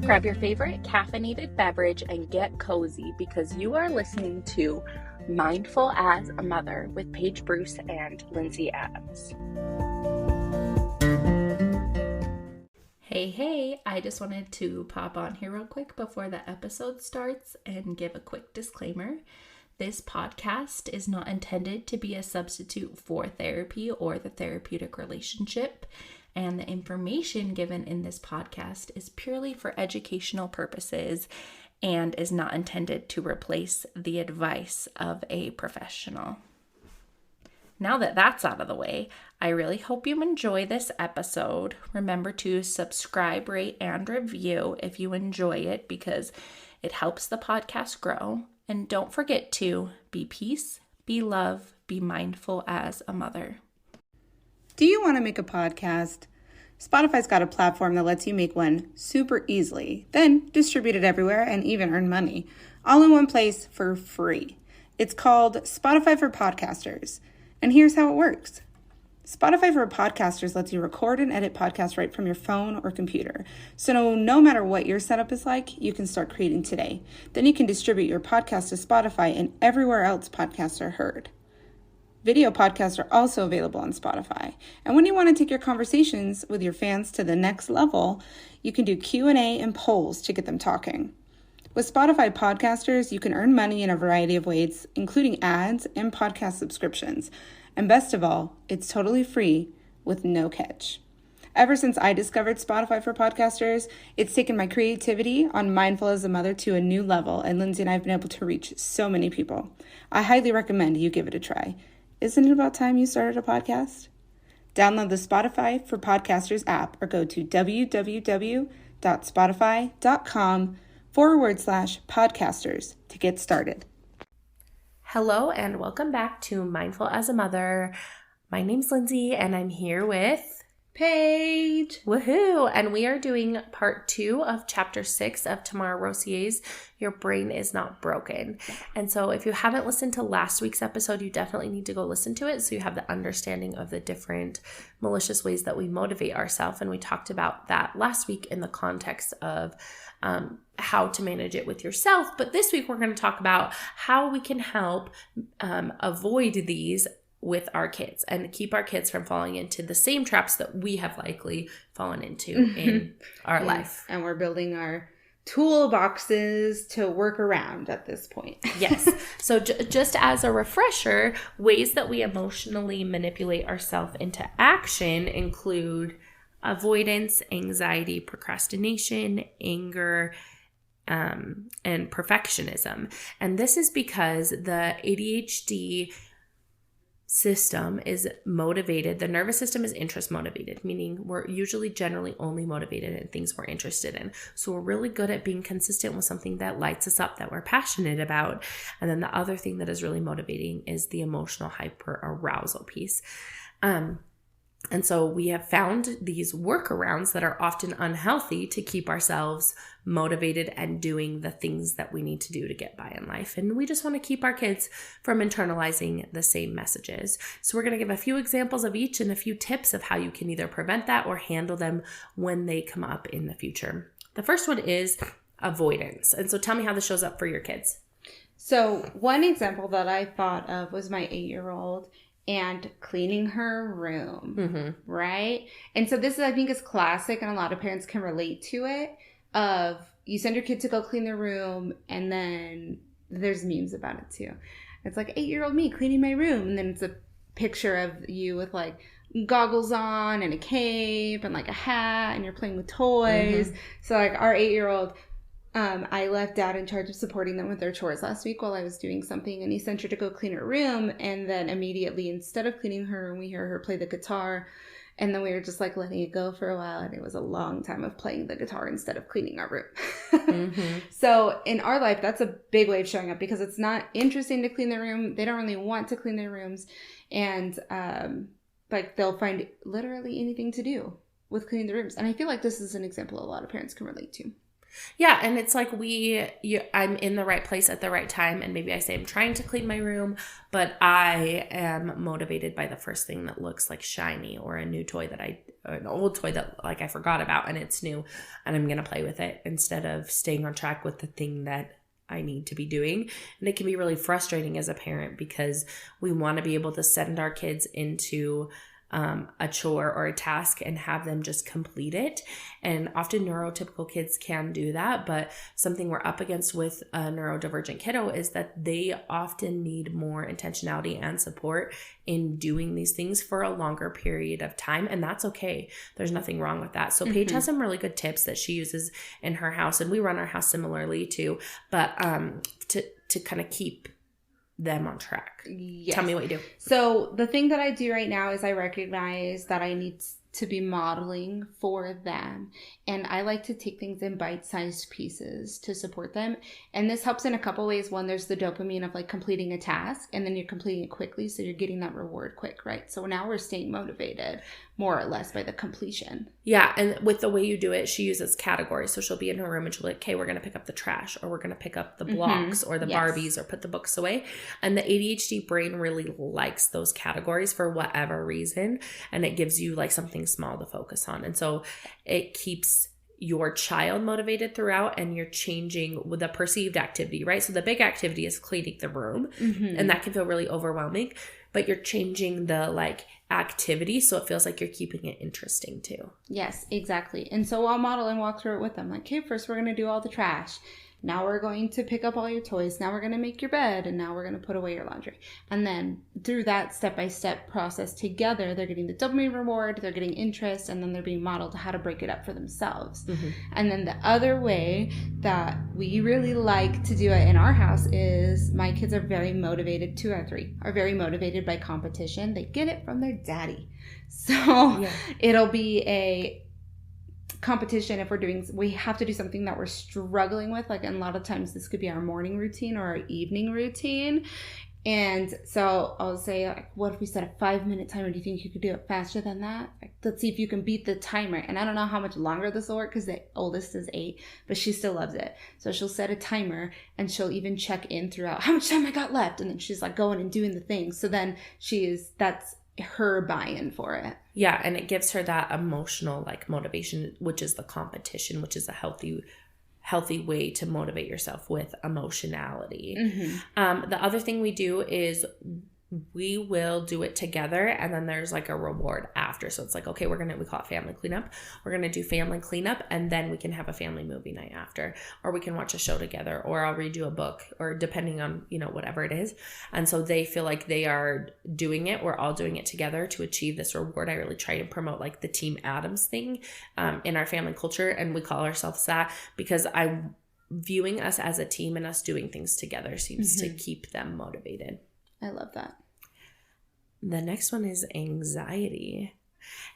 Grab your favorite caffeinated beverage and get cozy because you are listening to Mindful as a Mother with Paige Bruce and Lindsay Adams. Hey, I just wanted to pop on here real quick before the episode starts and give a quick disclaimer. This podcast is not intended to be a substitute for therapy or the therapeutic relationship, and the information given in this podcast is purely for educational purposes and is not intended to replace the advice of a professional. Now that that's out of the way, I really hope you enjoy this episode. Remember to subscribe, rate, and review if you enjoy it because it helps the podcast grow. And don't forget to be peace, be love, be mindful as a mother. Do you want to make a podcast? Spotify's got a platform that lets you make one super easily, then distribute it everywhere and even earn money, all in one place for free. It's called Spotify for Podcasters. And here's how it works. Spotify for Podcasters lets you record and edit podcasts right from your phone or computer. So no matter what your setup is like, you can start creating today. Then you can distribute your podcast to Spotify and everywhere else podcasts are heard. Video podcasts are also available on Spotify. And when you want to take your conversations with your fans to the next level, you can do Q&A and polls to get them talking. With Spotify Podcasters, you can earn money in a variety of ways, including ads and podcast subscriptions. And best of all, it's totally free with no catch. Ever since I discovered Spotify for Podcasters, it's taken my creativity on Mindful as a Mother to a new level, and Lindsay and I have been able to reach so many people. I highly recommend you give it a try. Isn't it about time you started a podcast? Download the Spotify for Podcasters app or go to www.spotify.com/podcasters to get started. Hello and welcome back to Mindful as a Mother. My name's Lindsay and I'm here with Paige. Woohoo! And we are doing part 2 of chapter 6 of Tamara Rossier's Your Brain is Not Broken. And so if you haven't listened to last week's episode, you definitely need to go listen to it so you have the understanding of the different malicious ways that we motivate ourselves. And we talked about that last week in the context of how to manage it with yourself. But this week we're going to talk about how we can help avoid these with our kids and keep our kids from falling into the same traps that we have likely fallen into in our life. And we're building our toolboxes to work around at this point. Yes. So just as a refresher, ways that we emotionally manipulate ourselves into action include avoidance, anxiety, procrastination, anger, and perfectionism. And this is because the ADHD system is motivated. The nervous system is interest motivated, meaning we're usually generally only motivated in things we're interested in. So we're really good at being consistent with something that lights us up, that we're passionate about. And then the other thing that is really motivating is the emotional hyper arousal piece. And so we have found these workarounds that are often unhealthy to keep ourselves motivated and doing the things that we need to do to get by in life. And we just want to keep our kids from internalizing the same messages. So we're going to give a few examples of each and a few tips of how you can either prevent that or handle them when they come up in the future. The first one is avoidance. And so tell me how this shows up for your kids. So one example that I thought of was my 8-year-old and cleaning her room, right? And so this, I think, is classic, and a lot of parents can relate to it, of you send your kid to go clean their room, and then there's memes about it, too. It's like, 8-year-old me cleaning my room, and then it's a picture of you with, like, goggles on and a cape and, like, a hat, and you're playing with toys. So, like, our 8-year-old... I left Dad in charge of supporting them with their chores last week while I was doing something, and he sent her to go clean her room, and then immediately, instead of cleaning her room, we hear her play the guitar, and then we were just like letting it go for a while, and it was a long time of playing the guitar instead of cleaning our room. So in our life, that's a big way of showing up because it's not interesting to clean their room. They don't really want to clean their rooms, and like they'll find literally anything to do with cleaning the rooms. And I feel like this is an example a lot of parents can relate to. Yeah, and it's like I'm in the right place at the right time, and maybe I say I'm trying to clean my room, but I am motivated by the first thing that looks like shiny or a new toy or an old toy that like I forgot about and it's new, and I'm going to play with it instead of staying on track with the thing that I need to be doing. And it can be really frustrating as a parent because we want to be able to send our kids into a chore or a task and have them just complete it. And often neurotypical kids can do that, but something we're up against with a neurodivergent kiddo is that they often need more intentionality and support in doing these things for a longer period of time. And that's okay. There's nothing wrong with that. So Paige has some really good tips that she uses in her house, and we run our house similarly too, but to kind of keep them on track. Yes. Tell me what you do. So the thing that I do right now is I recognize that I need to be modeling for them. And I like to take things in bite-sized pieces to support them. And this helps in a couple ways. One, there's the dopamine of like completing a task, and then you're completing it quickly. So you're getting that reward quick, right? So now we're staying motivated more or less by the completion. Yeah. And with the way you do it, she uses categories. So she'll be in her room and she'll be like, okay, we're going to pick up the trash, or we're going to pick up the blocks or the Barbies, or put the books away. And the ADHD brain really likes those categories for whatever reason. And it gives you like something small to focus on. And so it keeps your child motivated throughout, and you're changing with the perceived activity, right? So the big activity is cleaning the room, and that can feel really overwhelming, but you're changing the like activity so it feels like you're keeping it interesting too. Yes, exactly. And so I'll model and walk through it with them. Like, okay, first we're going to do all the trash. Now we're going to pick up all your toys. Now we're going to make your bed. And now we're going to put away your laundry. And then through that step-by-step process together, they're getting the dopamine reward, they're getting interest, and then they're being modeled how to break it up for themselves. And then the other way that we really like to do it in our house is my kids are very motivated, 2 out of 3 are very motivated by competition. They get it from their daddy. So it'll be a competition if we have to do something that we're struggling with, like, and a lot of times this could be our morning routine or our evening routine. And so I'll say, like, what if we set a 5-minute timer? Do you think you could do it faster than that? Like, let's see if you can beat the timer. And I don't know how much longer this will work because the oldest is 8, but she still loves it. So she'll set a timer, and she'll even check in throughout how much time I got left. And then she's like going and doing the thing. So then that's her buy-in for it. Yeah, and it gives her that emotional like motivation, which is the competition, which is a healthy way to motivate yourself with emotionality. The other thing we do is we will do it together, and then there's like a reward after. So it's like, okay, we call it family cleanup. We're going to do family cleanup, and then we can have a family movie night after, or we can watch a show together, or I'll read you a book, or depending on, whatever it is. And so they feel like they are doing it. We're all doing it together to achieve this reward. I really try to promote like the Team Adams thing in our family culture. And we call ourselves that because viewing us as a team and us doing things together seems to keep them motivated. I love that. The next one is anxiety.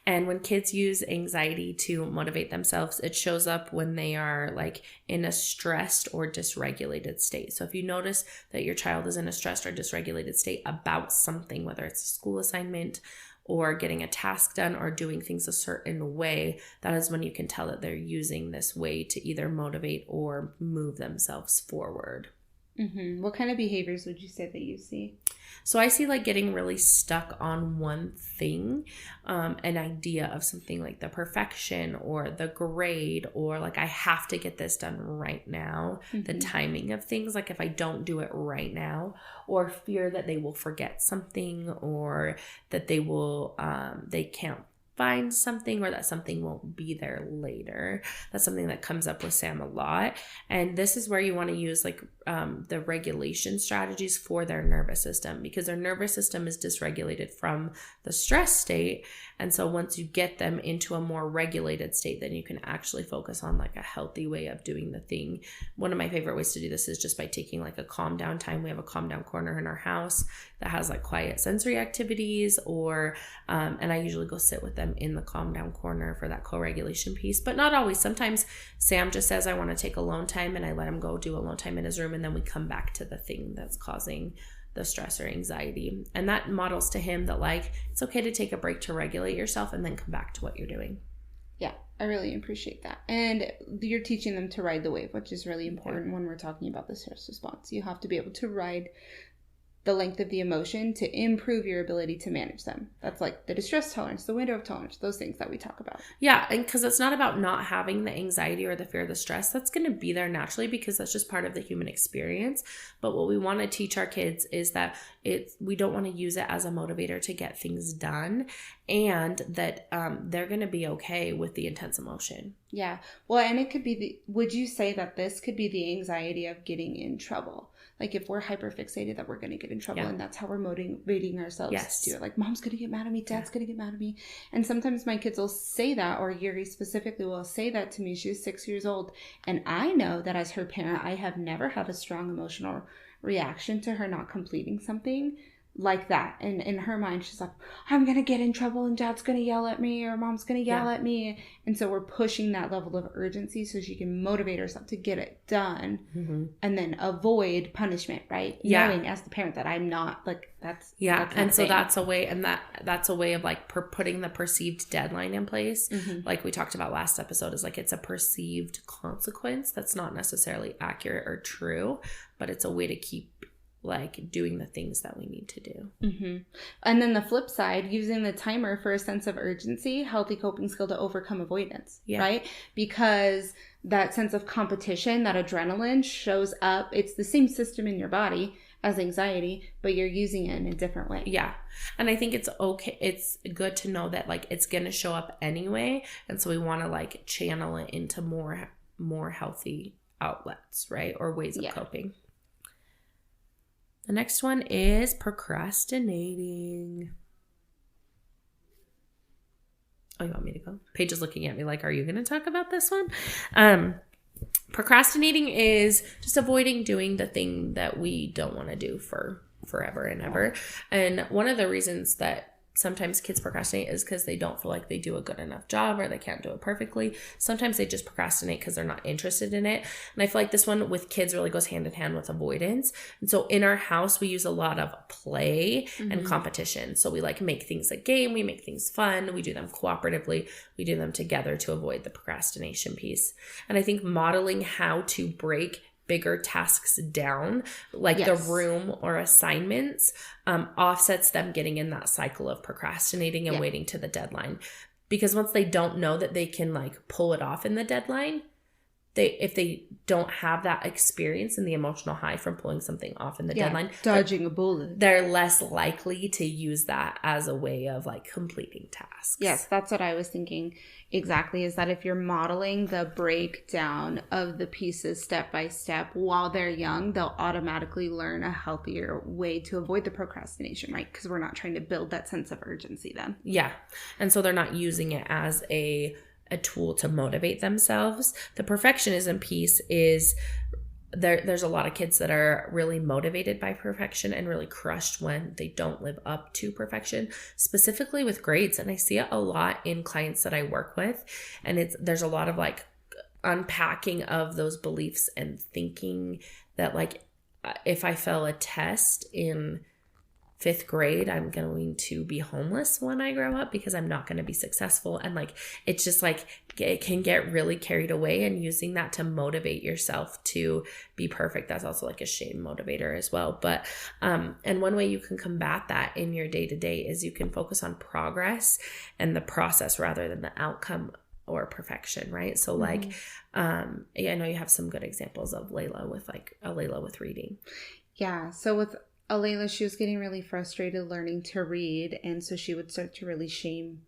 And when kids use anxiety to motivate themselves, it shows up when they are like in a stressed or dysregulated state. So if you notice that your child is in a stressed or dysregulated state about something, whether it's a school assignment or getting a task done or doing things a certain way, that is when you can tell that they're using this way to either motivate or move themselves forward. What kind of behaviors would you say that you see? So I see like getting really stuck on one thing, an idea of something like the perfection or the grade, or like I have to get this done right now, the timing of things, like if I don't do it right now, or fear that they will forget something, or that they can't find something, or that something won't be there later. That's something that comes up with Sam a lot. And this is where you want to use like the regulation strategies for their nervous system, because their nervous system is dysregulated from the stress state. And so once you get them into a more regulated state, then you can actually focus on like a healthy way of doing the thing. One of my favorite ways to do this is just by taking like a calm down time. We have a calm down corner in our house that has like quiet sensory activities, or and I usually go sit with them in the calm down corner for that co-regulation piece, but not always. Sometimes Sam just says, I want to take alone time, and I let him go do alone time in his room, and then we come back to the thing that's causing the stress or anxiety. And that models to him that like it's okay to take a break to regulate yourself and then come back to what you're doing. Yeah, I really appreciate that. And you're teaching them to ride the wave, which is really important when we're talking about the stress response. You have to be able to ride the length of the emotion to improve your ability to manage them. That's like the distress tolerance, the window of tolerance, those things that we talk about. Yeah, and because it's not about not having the anxiety or the fear or the stress. That's going to be there naturally because that's just part of the human experience. But what we want to teach our kids is that we don't want to use it as a motivator to get things done, and that they're going to be okay with the intense emotion. Yeah. Well, and it could be would you say that this could be the anxiety of getting in trouble? Like if we're hyperfixated that we're going to get in trouble, and that's how we're motivating ourselves to do it. Like, mom's going to get mad at me, dad's going to get mad at me. And sometimes my kids will say that, or Yuri specifically will say that to me. She's 6 years old. And I know that as her parent, I have never had a strong emotional reaction to her not completing something like that. And in her mind, she's like, I'm going to get in trouble and dad's going to yell at me or mom's going to yell at me. And so we're pushing that level of urgency so she can motivate herself to get it done and then avoid punishment, right? Yeah. Knowing as the parent that I'm not like, that's and so that's a way, and that's a way of like putting the perceived deadline in place. Like we talked about last episode, is like it's a perceived consequence that's not necessarily accurate or true, but it's a way to keep like doing the things that we need to do. And then the flip side, using the timer for a sense of urgency, healthy coping skill to overcome avoidance, right? Because that sense of competition, that adrenaline shows up. It's the same system in your body as anxiety, but you're using it in a different way. Yeah. And I think it's okay. It's good to know that like it's going to show up anyway. And so we want to like channel it into more healthy outlets, right? Or ways of coping. The next one is procrastinating. Oh, you want me to go? Paige is looking at me like, are you going to talk about this one? Procrastinating is just avoiding doing the thing that we don't want to do for forever and ever. And one of the reasons that sometimes kids procrastinate is because they don't feel like they do a good enough job or they can't do it perfectly. Sometimes they just procrastinate because they're not interested in it. And I feel like this one with kids really goes hand in hand with avoidance. And so in our house, we use a lot of play and competition. So we like make things a game. We make things fun. We do them cooperatively. We do them together to avoid the procrastination piece. And I think modeling how to break bigger tasks down, like the room or assignments, offsets them getting in that cycle of procrastinating and waiting to the deadline. Because once they don't know that they can like pull it off in the deadline, if they don't have that experience and the emotional high from pulling something off in the deadline, dodging a bullet, they're less likely to use that as a way of like completing tasks. Yes, that's what I was thinking exactly, is that if you're modeling the breakdown of the pieces step by step while they're young, they'll automatically learn a healthier way to avoid the procrastination, right? Because we're not trying to build that sense of urgency then. Yeah. And so they're not using it as a tool to motivate themselves. The perfectionism piece is there's a lot of kids that are really motivated by perfection and really crushed when they don't live up to perfection, specifically with grades. And I see it a lot in clients that I work with. And there's a lot of like unpacking of those beliefs and thinking that like if I fail a test in 5th grade, I'm going to be homeless when I grow up because I'm not going to be successful. And like, it's just like, it can get really carried away, and using that to motivate yourself to be perfect. That's also like a shame motivator as well. But, and one way you can combat that in your day to day is you can focus on progress and the process rather than the outcome or perfection, right? So like, I know you have some good examples of Layla with reading. Yeah. So with Alayla, she was getting really frustrated learning to read, and so she would start to really shame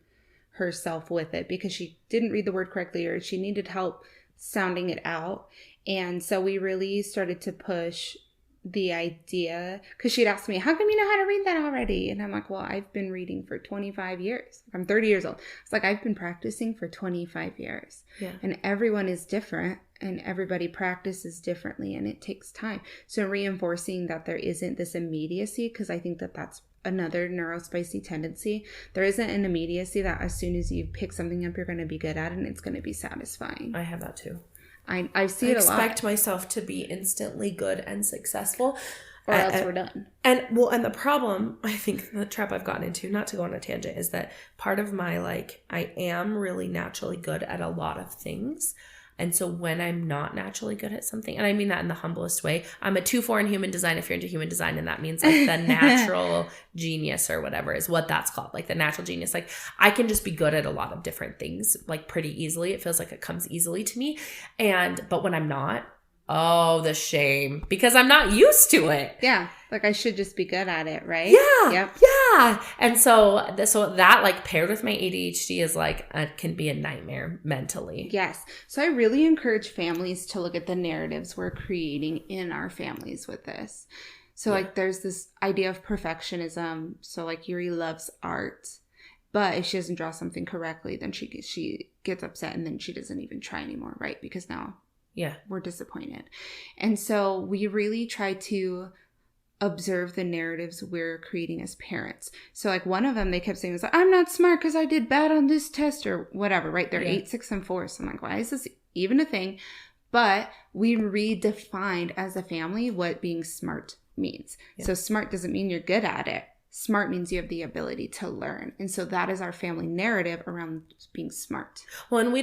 herself with it because she didn't read the word correctly or she needed help sounding it out. And so we really started to push the idea, because she'd ask me, how come you know how to read that already? And I'm like, well, I've been reading for 25 years. I'm 30 years old. It's like, I've been practicing for 25 years. Yeah. And everyone is different and everybody practices differently and it takes time. So reinforcing that there isn't this immediacy, because I think that that's another neurospicy tendency. There isn't an immediacy that as soon as you pick something up, you're going to be good at it and it's going to be satisfying. I have that too. I see it a lot. I expect myself to be instantly good and successful. or else we're done. And the problem, I think the trap I've gotten into, not to go on a tangent, is that part of my, like, I am really naturally good at a lot of things. And so when I'm not naturally good at something, and I mean that in the humblest way, I'm a 2-4 in human design if you're into human design, and that means like the natural genius or whatever is what that's called, like the natural genius. Like I can just be good at a lot of different things like pretty easily. It feels like it comes easily to me. But when I'm not, oh, the shame, because I'm not used to it. Yeah. Like I should just be good at it, right? Yeah. Yep. Yeah. And so that like paired with my ADHD is like, can be a nightmare mentally. Yes. So I really encourage families to look at the narratives we're creating in our families with this. So like there's this idea of perfectionism. So like Yuri loves art, but if she doesn't draw something correctly, then she gets upset and then she doesn't even try anymore, right? Because now we're disappointed. And so we really try to observe the narratives we're creating as parents. So like one of them, they kept saying, I'm not smart because I did bad on this test or whatever, right? They're 8, 6, and 4. So I'm like, why is this even a thing? But we redefined as a family what being smart means. Yeah. So smart doesn't mean you're good at it. Smart means you have the ability to learn. And so that is our family narrative around being smart. Well, and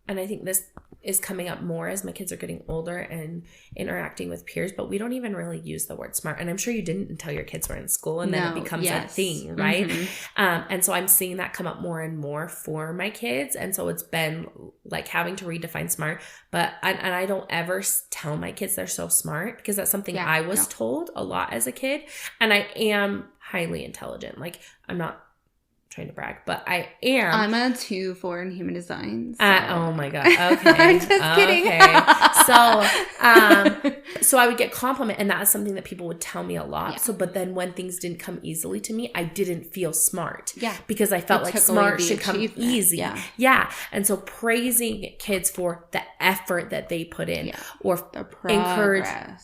and I think this is coming up more as my kids are getting older and interacting with peers, but we don't even really use the word smart. And I'm sure you didn't until your kids were in school, and then it becomes a thing, right? Mm-hmm. And so I'm seeing that come up more and more for my kids. And so it's been like having to redefine smart, and I don't ever tell my kids they're so smart, because that's something I was told a lot as a kid. And I am highly intelligent. Like I'm not trying to brag, but I am. I'm a 2-4 in human design. So. Oh my God. Okay. I'm just kidding. So I would get compliment, and that is something that people would tell me a lot. Yeah. So, but then when things didn't come easily to me, I didn't feel smart. Yeah. Because I felt like smart should come easy. Yeah. Yeah. And so praising kids for the effort that they put in, or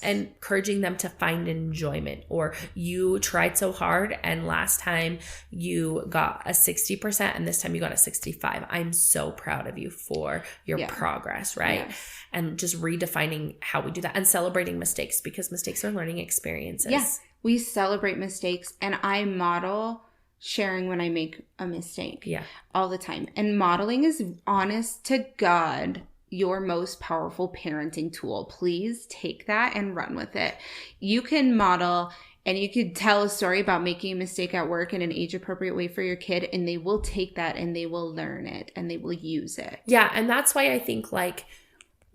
encouraging them to find enjoyment, or you tried so hard and last time you got a 60% and this time you got a 65. I'm so proud of you for your progress, right? Yes. And just redefining how we do that, and celebrating mistakes, because mistakes are learning experiences. Yes, we celebrate mistakes, and I model sharing when I make a mistake all the time. And modeling is, honest to God, your most powerful parenting tool. Please take that and run with it. You can model, and you could tell a story about making a mistake at work in an age-appropriate way for your kid, and they will take that and they will learn it and they will use it. Yeah, and that's why I think like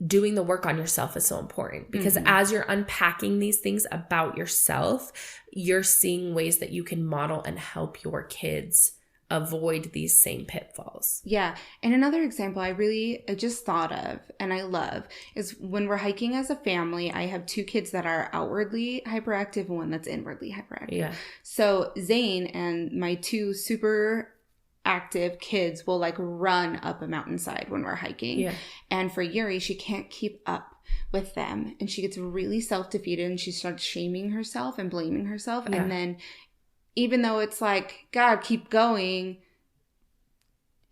doing the work on yourself is so important, because as you're unpacking these things about yourself, you're seeing ways that you can model and help your kids avoid these same pitfalls. Yeah. And another example I just thought of and I love is when we're hiking as a family, I have 2 kids that are outwardly hyperactive and one that's inwardly hyperactive. Yeah. So Zane and my 2 super active kids will like run up a mountainside when we're hiking. Yeah. And for Yuri, she can't keep up with them, and she gets really self-defeated, and she starts shaming herself and blaming herself. Yeah. And then even though it's like, God, keep going,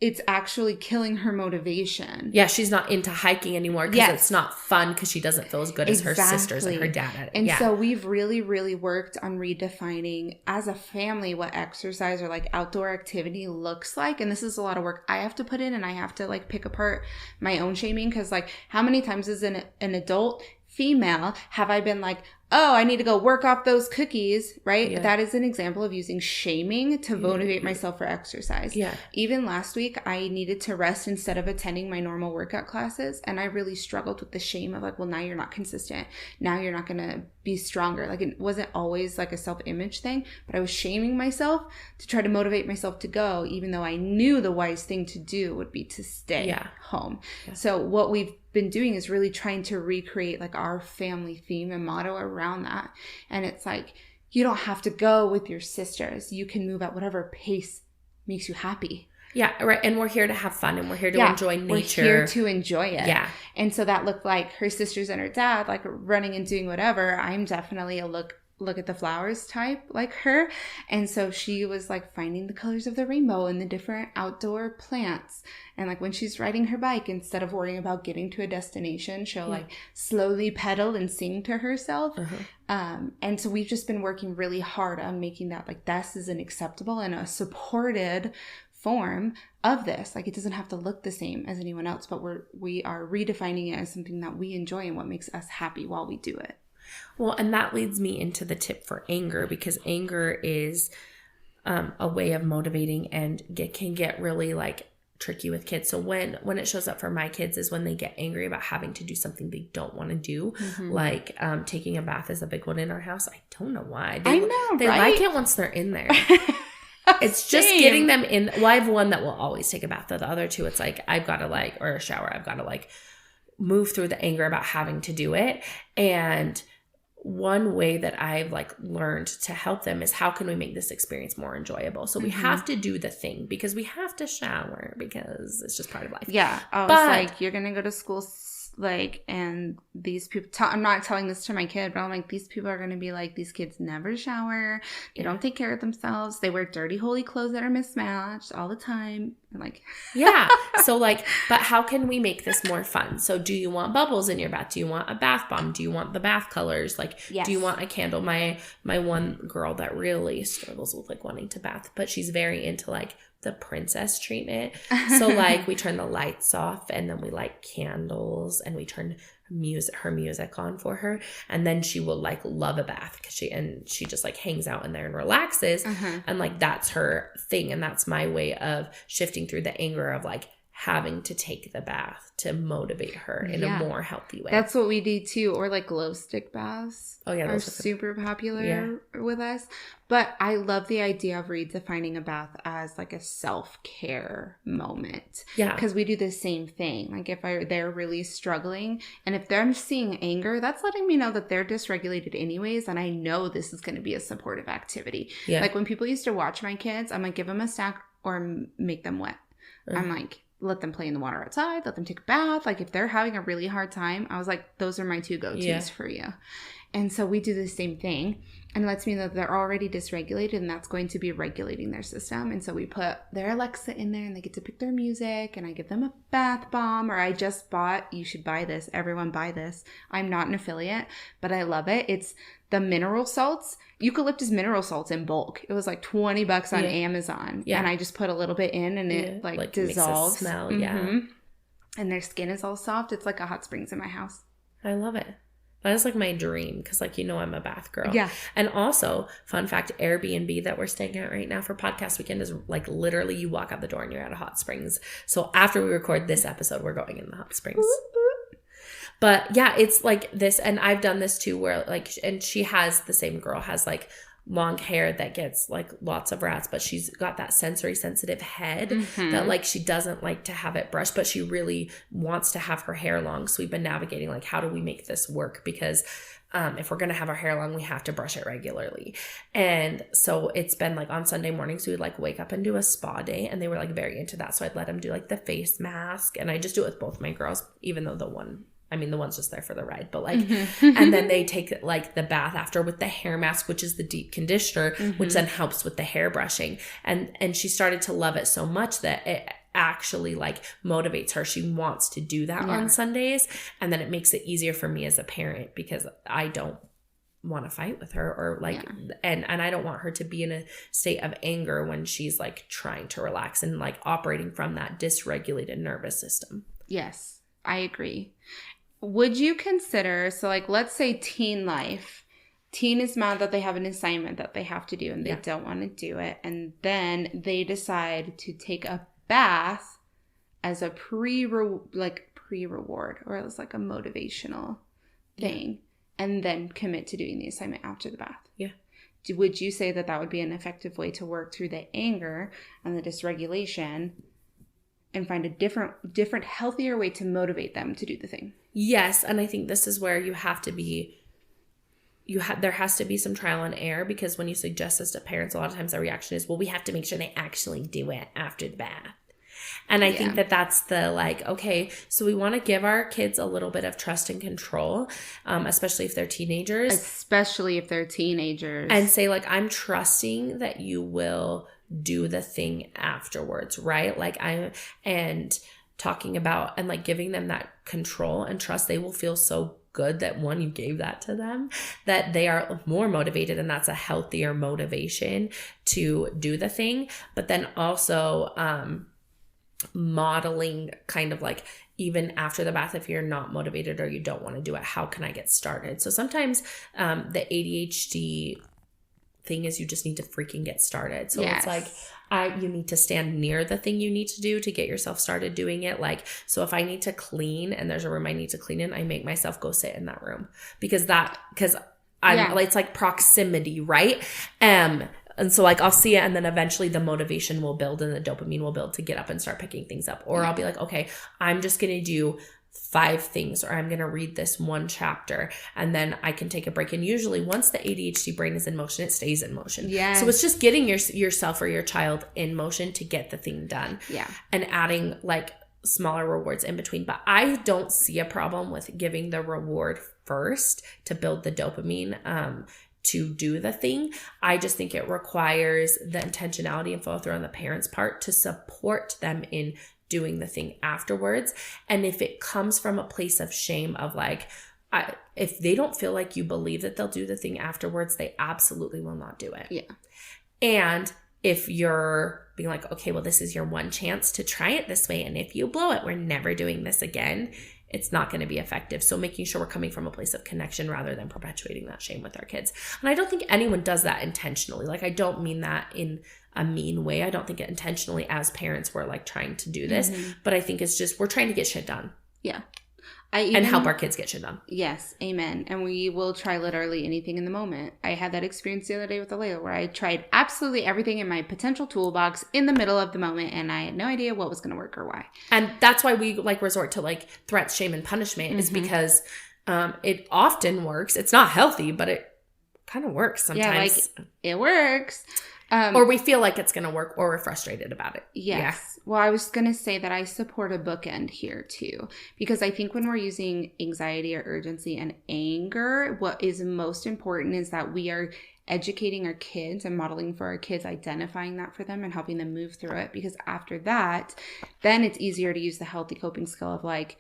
it's actually killing her motivation. Yeah, she's not into hiking anymore because it's not fun, because she doesn't feel as good as her sisters and her dad at it. And so we've really, really worked on redefining as a family what exercise or like outdoor activity looks like. And this is a lot of work I have to put in, and I have to like pick apart my own shaming, because like how many times as an adult female have I been like, oh, I need to go work off those cookies, right? Yeah. That is an example of using shaming to motivate myself for exercise. Yeah. Even last week, I needed to rest instead of attending my normal workout classes. And I really struggled with the shame of like, well, now you're not consistent. Now you're not going to be stronger. Like it wasn't always like a self-image thing, but I was shaming myself to try to motivate myself to go, even though I knew the wise thing to do would be to stay home. Yeah. So what we've been doing is really trying to recreate like our family theme and motto around that. And it's like, you don't have to go with your sisters. You can move at whatever pace makes you happy. Yeah, right. And we're here to have fun, and we're here to enjoy nature. We're here to enjoy it. Yeah. And so that looked like her sisters and her dad, like running and doing whatever. I'm definitely a look look at the flowers type like her. And so she was like finding the colors of the rainbow and the different outdoor plants. And like when she's riding her bike, instead of worrying about getting to a destination, she'll like slowly pedal and sing to herself. And so we've just been working really hard on making that like this is an acceptable and a supported form of this. Like it doesn't have to look the same as anyone else, but we are redefining it as something that we enjoy and what makes us happy while we do it. Well, and that leads me into the tip for anger, because anger is a way of motivating and can get really like tricky with kids. So when it shows up for my kids is when they get angry about having to do something they don't want to do. Like taking a bath is a big one in our house. I don't know why. They like it once they're in there. It's just getting them in. Well, I have one that will always take a bath. The other two, it's like I've got to like, or a shower, I've got to like move through the anger about having to do it. And one way that I've like learned to help them is how can we make this experience more enjoyable? So we have to do the thing because we have to shower because it's just part of life. Yeah. I was like, you're going to go to school like, and these people, I'm not telling this to my kid, but I'm like, these people are going to be like, these kids never shower. They don't take care of themselves. They wear dirty, holy clothes that are mismatched all the time. I'm like, yeah. So like, but how can we make this more fun? So do you want bubbles in your bath? Do you want a bath bomb? Do you want the bath colors? Like, do you want a candle? My one girl that really struggles with like wanting to bath, but she's very into like the princess treatment. So like we turn the lights off and then we light candles and we turn her music on for her, and then she will like love a bath because she just like hangs out in there and relaxes. And like that's her thing, and that's my way of shifting through the anger of like having to take the bath to motivate her in a more healthy way. That's what we do too. Or like glow stick baths are those super popular with us. But I love the idea of redefining a bath as like a self-care moment. Yeah. Because we do the same thing. Like if they're really struggling and if they're seeing anger, that's letting me know that they're dysregulated anyways. And I know this is going to be a supportive activity. Yeah. Like when people used to watch my kids, I'm like, give them a snack or make them wet. I'm like, let them play in the water outside, let them take a bath. Like if they're having a really hard time, I was like, those are my two go-tos for you. And so we do the same thing, and it lets me know that they're already dysregulated, and that's going to be regulating their system. And so we put their Alexa in there and they get to pick their music, and I give them a bath bomb, or I just bought, you should buy this, everyone buy this. I'm not an affiliate, but I love it. It's the mineral salts, eucalyptus mineral salts in bulk. It was like $20 on Amazon. Yeah. And I just put a little bit in and it like dissolves. Makes it smell, And their skin is all soft. It's like a hot springs in my house. I love it. That is like my dream because like, I'm a bath girl. Yeah. And also, fun fact, Airbnb that we're staying at right now for podcast weekend is like literally you walk out the door and you're at a hot springs. So after we record this episode, we're going in the hot springs. But yeah, it's like this, and I've done this too where like, and the same girl has like long hair that gets like lots of rats, but she's got that sensory sensitive head that like she doesn't like to have it brushed, but she really wants to have her hair long. So we've been navigating like, how do we make this work? Because if we're going to have our hair long, we have to brush it regularly. And so it's been like on Sunday mornings, we would like wake up and do a spa day, and they were like very into that. So I'd let them do like the face mask, and I just do it with both my girls, even though the one's just there for the ride, but like, and then they take like the bath after with the hair mask, which is the deep conditioner, which then helps with the hair brushing. And she started to love it so much that it actually like motivates her. She wants to do that on Sundays. And then it makes it easier for me as a parent because I don't want to fight with her or like, and I don't want her to be in a state of anger when she's like trying to relax and like operating from that dysregulated nervous system. Yes, I agree. Would you consider, so like let's say teen life, teen is mad that they have an assignment that they have to do and they don't want to do it, and then they decide to take a bath as a pre-reward or as like a motivational thing and then commit to doing the assignment after the bath. Yeah. Would you say that would be an effective way to work through the anger and the dysregulation and find a different, healthier way to motivate them to do the thing? Yes, and I think this is where you have to be, there has to be some trial and error, because when you suggest this to parents, a lot of times their reaction is, well, we have to make sure they actually do it after the bath. And I think that that's the like, okay, so we want to give our kids a little bit of trust and control, especially if they're teenagers. And say like, I'm trusting that you will do the thing afterwards, right? Like and talking about and like giving them that control and trust, they will feel so good that one, you gave that to them, that they are more motivated, and that's a healthier motivation to do the thing. But then also modeling kind of like, even after the bath, if you're not motivated or you don't want to do it, how can I get started? So sometimes the ADHD thing is you just need to freaking get started. So it's like, you need to stand near the thing you need to do to get yourself started doing it. Like, so if I need to clean and there's a room I need to clean in, I make myself go sit in that room because it's like proximity, right? And so like I'll see it, and then eventually the motivation will build and the dopamine will build to get up and start picking things up. Or I'll be like, okay, I'm just going to do 5 things, or I'm going to read this 1 chapter, and then I can take a break. And usually once the ADHD brain is in motion, it stays in motion. Yeah. So it's just getting yourself or your child in motion to get the thing done. Yeah. And adding like smaller rewards in between. But I don't see a problem with giving the reward first to build the dopamine, to do the thing. I just think it requires the intentionality and follow through on the parents' part to support them in doing the thing afterwards. And if it comes from a place of shame of like, if they don't feel like you believe that they'll do the thing afterwards, they absolutely will not do it. Yeah. And if you're being like, okay, well, this is your one chance to try it this way, and if you blow it, we're never doing this again, it's not going to be effective. So making sure we're coming from a place of connection rather than perpetuating that shame with our kids. And I don't think anyone does that intentionally. Like, I don't mean that in a mean way. I don't think it intentionally as parents we're like trying to do this, but I think it's just, we're trying to get shit done. Yeah. And help our kids get shit done. Yes. Amen. And we will try literally anything in the moment. I had that experience the other day with Alayla where I tried absolutely everything in my potential toolbox in the middle of the moment, and I had no idea what was going to work or why. And that's why we like resort to like threats, shame, and punishment is because it often works. It's not healthy, but it kind of works sometimes. Yeah, like it works. Or we feel like it's going to work, or we're frustrated about it. Yes. Yeah. Well, I was going to say that I support a bookend here too, because I think when we're using anxiety or urgency and anger, what is most important is that we are educating our kids and modeling for our kids, identifying that for them and helping them move through it. Because after that, then it's easier to use the healthy coping skill of like,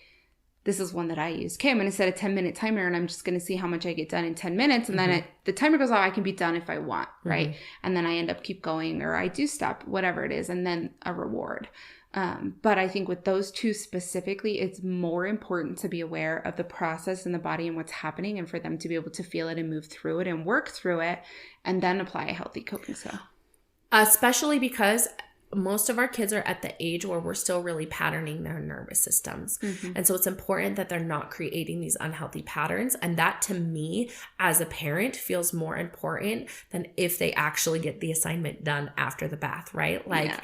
this is one that I use. Okay, I'm going to set a 10-minute timer, and I'm just going to see how much I get done in 10 minutes. And then the timer goes off, I can be done if I want, right? And then I end up keep going, or I do stop, whatever it is, and then a reward. But I think with those two specifically, it's more important to be aware of the process in the body and what's happening, and for them to be able to feel it and move through it and work through it, and then apply a healthy coping skill. Especially because most of our kids are at the age where we're still really patterning their nervous systems. And so it's important that they're not creating these unhealthy patterns. And that, to me, as a parent, feels more important than if they actually get the assignment done after the bath, right? Like,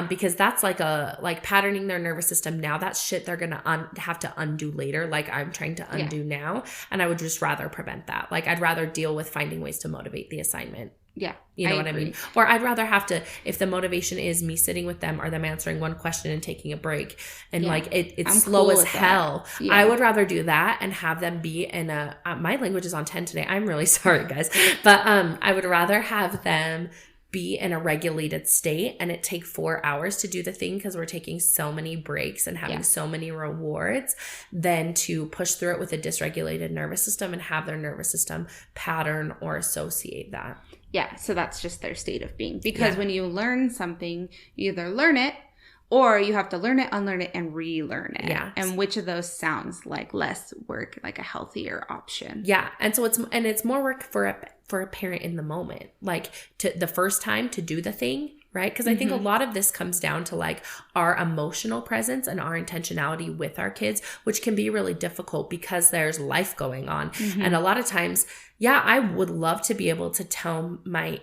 because that's like patterning their nervous system now. That's shit they're going to have to undo later. Like I'm trying to undo now. And I would just rather prevent that. Like I'd rather deal with finding ways to motivate the assignment. Yeah. You know what I mean? Or I'd rather have to, if the motivation is me sitting with them or them answering one question and taking a break and like it's slow cool as hell. Yeah. I would rather do that and have them be in my language is on 10 today. I'm really sorry, guys. But I would rather have them be in a regulated state and it take 4 hours to do the thing because we're taking so many breaks and having so many rewards than to push through it with a dysregulated nervous system and have their nervous system pattern or associate that. Yeah, so that's just their state of being. Because when you learn something, you either learn it or you have to learn it, unlearn it, and relearn it. Yeah. And which of those sounds like less work, like a healthier option? Yeah. And so it's more work for a parent in the moment. Like to the first time to do the thing, right? Because I think a lot of this comes down to like our emotional presence and our intentionality with our kids, which can be really difficult because there's life going on. And a lot of times, I would love to be able to tell my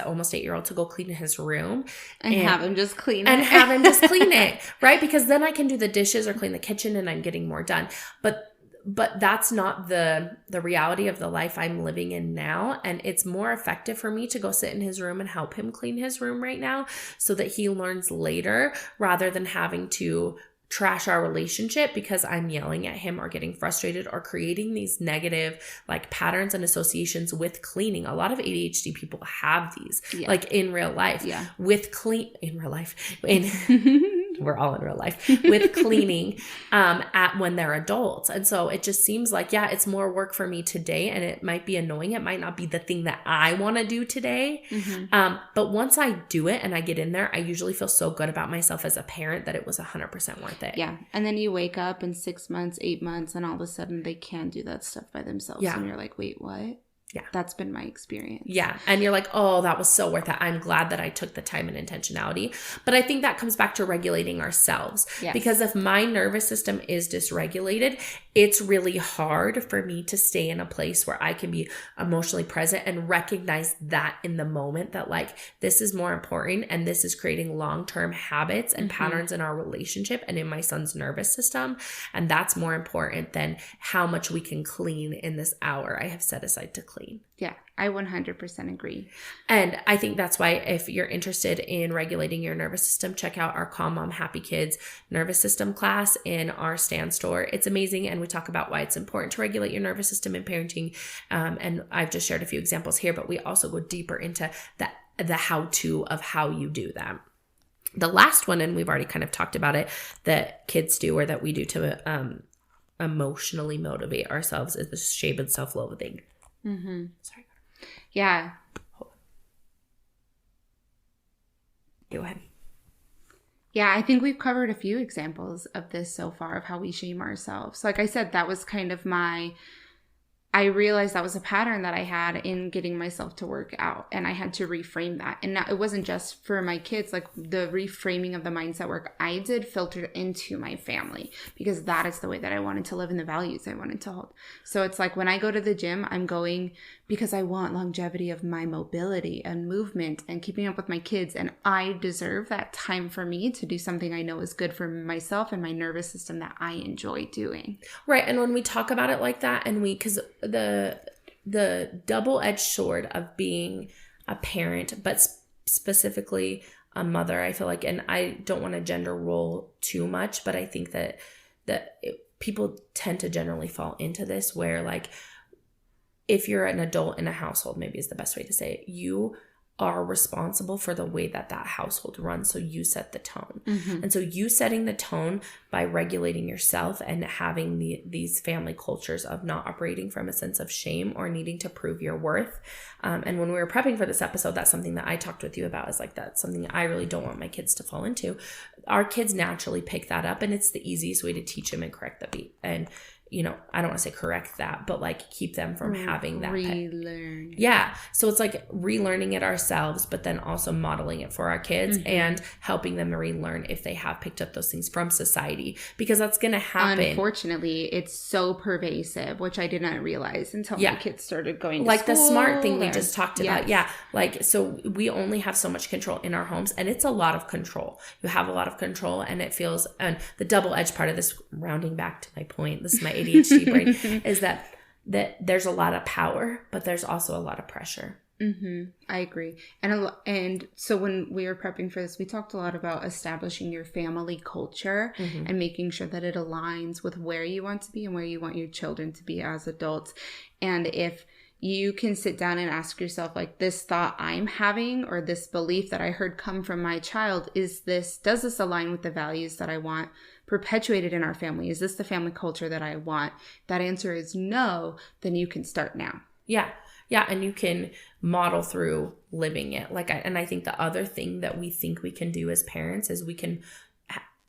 almost 8-year-old to go clean his room and have him just clean it. And have him just clean it, right? Because then I can do the dishes or clean the kitchen and I'm getting more done. But but that's not the reality of the life I'm living in now. And it's more effective for me to go sit in his room and help him clean his room right now so that he learns later, rather than having to trash our relationship because I'm yelling at him or getting frustrated or creating these negative like patterns and associations with cleaning. A lot of ADHD people have these like in real life in real life. We're all in real life with cleaning at when they're adults. And so it just seems like, it's more work for me today, and it might be annoying. It might not be the thing that I want to do today. But once I do it and I get in there, I usually feel so good about myself as a parent that it was 100% worth it. Yeah. And then you wake up in 6 months, 8 months, and all of a sudden they can do that stuff by themselves. Yeah. And you're like, wait, what? Yeah. That's been my experience. Yeah. And you're like, oh, that was so worth it. I'm glad that I took the time and intentionality. But I think that comes back to regulating ourselves. Yes. Because if my nervous system is dysregulated, it's really hard for me to stay in a place where I can be emotionally present and recognize that in the moment, that like, this is more important and this is creating long-term habits and patterns in our relationship and in my son's nervous system. And that's more important than how much we can clean in this hour I have set aside to clean. Yeah, I 100% agree. And I think that's why if you're interested in regulating your nervous system, check out our Calm Mom Happy Kids nervous system class in our Stan store. It's amazing. And we talk about why it's important to regulate your nervous system in parenting. And I've just shared a few examples here, but we also go deeper into the how-to of how you do that. The last one, and we've already kind of talked about it, that kids do or that we do to emotionally motivate ourselves, is the shame and self-loathing. Sorry. Yeah. Go ahead. Yeah, I think we've covered a few examples of this so far of how we shame ourselves. Like I said, that was kind of I realized that was a pattern that I had in getting myself to work out, and I had to reframe that. And now, it wasn't just for my kids, like the reframing of the mindset work I did filtered into my family, because that is the way that I wanted to live and the values I wanted to hold. So it's like when I go to the gym, I'm going because I want longevity of my mobility and movement and keeping up with my kids. And I deserve that time for me to do something I know is good for myself and my nervous system that I enjoy doing. Right. And when we talk about it like that, and because the double-edged sword of being a parent, but specifically a mother, I feel like, and I don't want to gender role too much, but I think that people tend to generally fall into this where, like, if you're an adult in a household, maybe is the best way to say it, you are responsible for the way that household runs. So you set the tone. And so you setting the tone by regulating yourself and having these family cultures of not operating from a sense of shame or needing to prove your worth. And when we were prepping for this episode, that's something that I talked with you about, is like, that's something I really don't want my kids to fall into. Our kids naturally pick that up, and it's the easiest way to teach them and correct the beat. And I don't want to say correct that, but like keep them from having that. Relearn. Yeah. So it's like relearning it ourselves, but then also modeling it for our kids and helping them relearn if they have picked up those things from society, because that's going to happen. Unfortunately, it's so pervasive, which I did not realize until my kids started going to school. Like the smart thing we just talked about. Yeah. Like, so we only have so much control in our homes, and it's a lot of control. You have a lot of control, and it feels, and the double-edged part of this, rounding back to my point, this is my ADHD brain, is that there's a lot of power, but there's also a lot of pressure. I agree. And so when we were prepping for this, we talked a lot about establishing your family culture and making sure that it aligns with where you want to be and where you want your children to be as adults. And if you can sit down and ask yourself, like, this thought I'm having or this belief that I heard come from my child, does this align with the values that I want perpetuated in our family? Is this the family culture that I want? That answer is no, then you can start now. Yeah. Yeah. And you can model through living it. And I think the other thing that we think we can do as parents is we can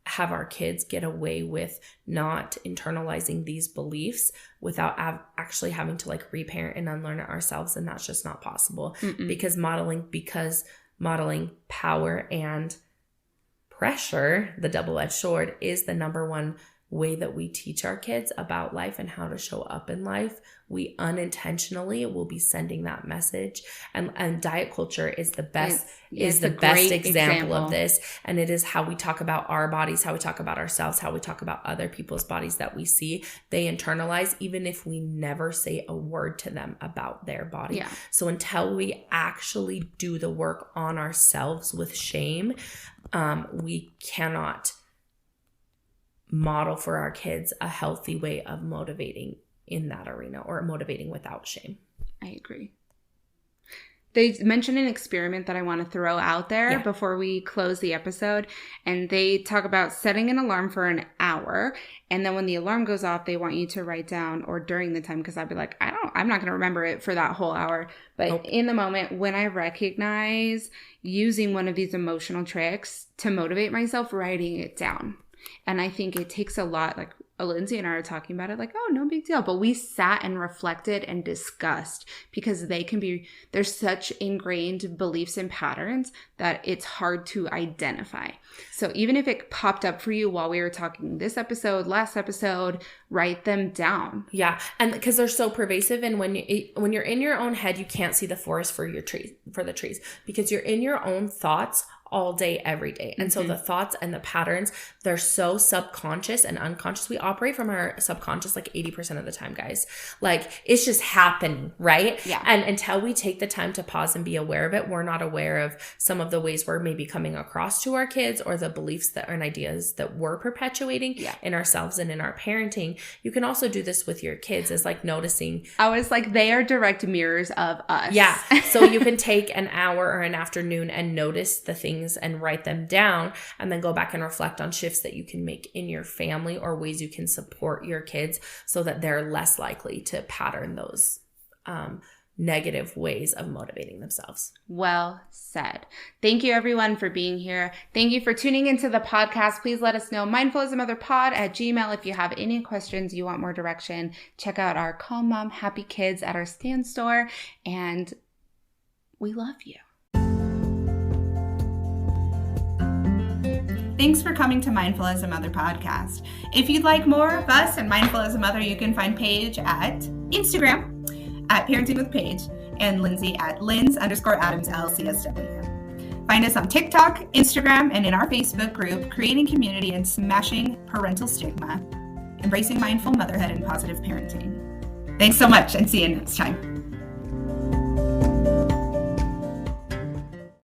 have our kids get away with not internalizing these beliefs without actually having to like reparent and unlearn it ourselves. And that's just not possible because modeling power and pressure, the double-edged sword, is the number one way that we teach our kids about life and how to show up in life, we unintentionally will be sending that message. And diet culture is the best example of this. And it is how we talk about our bodies, how we talk about ourselves, how we talk about other people's bodies that we see. They internalize even if we never say a word to them about their body. Yeah. So until we actually do the work on ourselves with shame, we cannot model for our kids a healthy way of motivating in that arena, or motivating without shame. I agree. They mentioned an experiment that I want to throw out there before we close the episode. And they talk about setting an alarm for an hour. And then when the alarm goes off, they want you to write down, or during the time, because I'd be like, I'm not going to remember it for that whole hour. But in the moment, when I recognize using one of these emotional tricks to motivate myself, writing it down. And I think it takes a lot, like Lindsay and I are talking about it, like, oh, no big deal. But we sat and reflected and discussed, because there's such ingrained beliefs and patterns that it's hard to identify. So even if it popped up for you while we were talking this episode, last episode, write them down. Yeah. And because they're so pervasive. And when you're in your own head, you can't see the forest for the trees, because you're in your own thoughts all day, every day. And so the thoughts and the patterns, they're so subconscious and unconscious. We operate from our subconscious like 80% of the time, guys. Like, it's just happening, right? Yeah. And until we take the time to pause and be aware of it, we're not aware of some of the ways we're maybe coming across to our kids, or the beliefs and ideas that we're perpetuating in ourselves and in our parenting. You can also do this with your kids, is like noticing. I was like, they are direct mirrors of us. Yeah. So you can take an hour or an afternoon and notice the things and write them down, and then go back and reflect on shifts that you can make in your family, or ways you can support your kids so that they're less likely to pattern those negative ways of motivating themselves. Well said. Thank you, everyone, for being here. Thank you for tuning into the podcast. Please let us know, mindfulismotherpod@gmail.com. If you have any questions, you want more direction, check out our Calm Mom Happy Kids at our Stand store, and we love you. Thanks for coming to Mindful as a Mother podcast. If you'd like more of us and Mindful as a Mother, you can find Paige at Instagram at Parenting with Paige, and Lindsay at Linds_Adams LCSW. Find us on TikTok, Instagram, and in our Facebook group, Creating Community and Smashing Parental Stigma, Embracing Mindful Motherhood and Positive Parenting. Thanks so much, and see you next time.